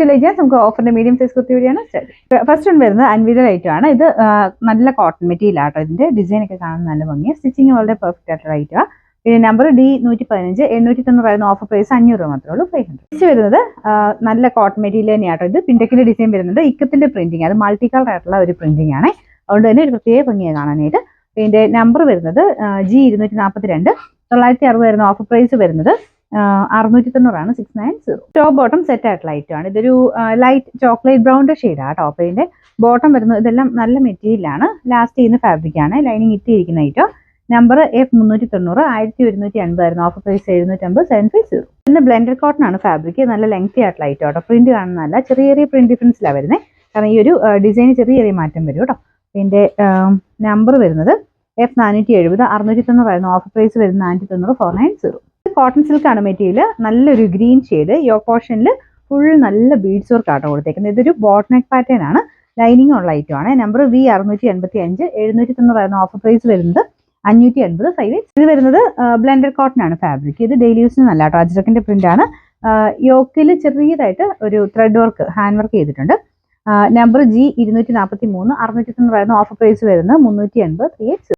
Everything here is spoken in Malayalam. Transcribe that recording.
നമുക്ക് ഓഫറിന്റെ മീഡിയം സൈസ് കുർത്തി വഴിയാണ് സ്റ്റാർട്ട്. ഫസ്റ്റ് വൺ വരുന്നത് അൻവിത ഐറ്റം ആണ്. ഇത് നല്ല കോട്ടൺ മെറ്റീരിയൽ ആട്ടോ. ഇതിന്റെ ഡിസൈൻ ഒക്കെ കാണാൻ നല്ല ഭംഗിയാണ്. സ്റ്റിച്ചിങ് വളരെ പെർഫെക്റ്റ് ആയിട്ടുള്ള ഐറ്റമാണ്. പിന്നെ നമ്പർ D115 890 ഓഫർ പ്രൈസ് 500 രൂപ മാത്രമേ ഉള്ളൂ. 500. നെക്സ്റ്റ് വരുന്നത് നല്ല കോട്ടൺ മെറ്റീരിയൽ തന്നെയാട്ടോ. ഇത് പിൻടെക്കിന്റെ ഡിസൈൻ വരുന്നുണ്ട്. ഇക്കത്തിന്റെ പ്രിന്റിങ്, അത് മൾട്ടി കളർ ആയിട്ടുള്ള ഒരു പ്രിന്റിംഗ് ആണ്. അതുകൊണ്ട് തന്നെ ഒരു പ്രത്യേക ഭംഗിയാണ് കാണാനായിട്ട്. ഇതിന്റെ നമ്പർ വരുന്നത് G242 960 വരുന്ന ഓഫർ പ്രൈസ് വരുന്നത് 690 690. ടോപ്പ് ബോട്ടം സെറ്റ് ആയിട്ടുള്ള ഐറ്റം ആണ്. ഇതൊരു ലൈറ്റ് ചോക്ലേറ്റ് ബ്രൗൺ ഷെയ്ഡാണ് ടോപ്പ്. ഇതിന്റെ ബോട്ടം വരുന്നത് ഇതെല്ലാം നല്ല മെറ്റീരിയലാണ്. ലാസ്റ്റ് ചെയ്യുന്ന ഫാബ്രിക് ആണ്. ലൈനിങ് ഇട്ടിരിക്കുന്ന ഐറ്റം. നമ്പർ F390 1180 ആയിരുന്നു. Offer price 750 750. പിന്നെ ബ്ലെൻഡഡ് കോട്ടൺ ആണ് ഫാബ്രിക്. നല്ല ലെങ്തി ആയിട്ടുള്ള ഐറ്റം കേട്ടോ. പ്രിന്റ് കാണുന്നതല്ല, ചെറിയ ചെറിയ പ്രിന്റ് ഡിഫറൻസിലാണ് വരുന്നത്. കാരണം ഈ ഒരു ഡിസൈന് ചെറിയ ചെറിയ മാറ്റം വരും കേട്ടോ. ഇതിന്റെ നമ്പർ വരുന്നത് F470 690 ആയിരുന്നു. ഓഫർ പ്രൈസ് വരുന്നത് 490 490. കോട്ടൺ സിൽക്ക് ആണ് മെറ്റീരിയൽ. നല്ലൊരു ഗ്രീൻ ഷെയ്ഡ്. യോക്ക് പോർഷനിൽ ഫുൾ നല്ല ബീഡ്സ് വർക്ക് ആട്ടോ കൊടുത്തേക്കുന്നത്. ഇതൊരു ബോട്ട് നെക്ക് പാറ്റേൺ ആണ്. ലൈനിങ് ഉള്ള ഐറ്റം ആണ്. നമ്പർ V685 790 ആയിരുന്നു. ഓഫർ പ്രൈസ് വരുന്നത് 580 5. ഇത് വരുന്നത് ബ്ലെൻഡഡ് കോട്ടൺ ആണ് ഫാബ്രിക്. ഇത് ഡെയിലി യൂസിന് നല്ല കേട്ടോ. അജ്രക്കിന്റെ പ്രിന്റ് ആണ്. യോക്കിൽ ചെറിയതായിട്ട് ഒരു ത്രെഡ് വർക്ക് ഹാൻഡ് വർക്ക് ചെയ്തിട്ടുണ്ട്. നമ്പർ G243 690 ആയിരുന്നു. ഓഫർ പ്രൈസ് വരുന്നത് 380 380.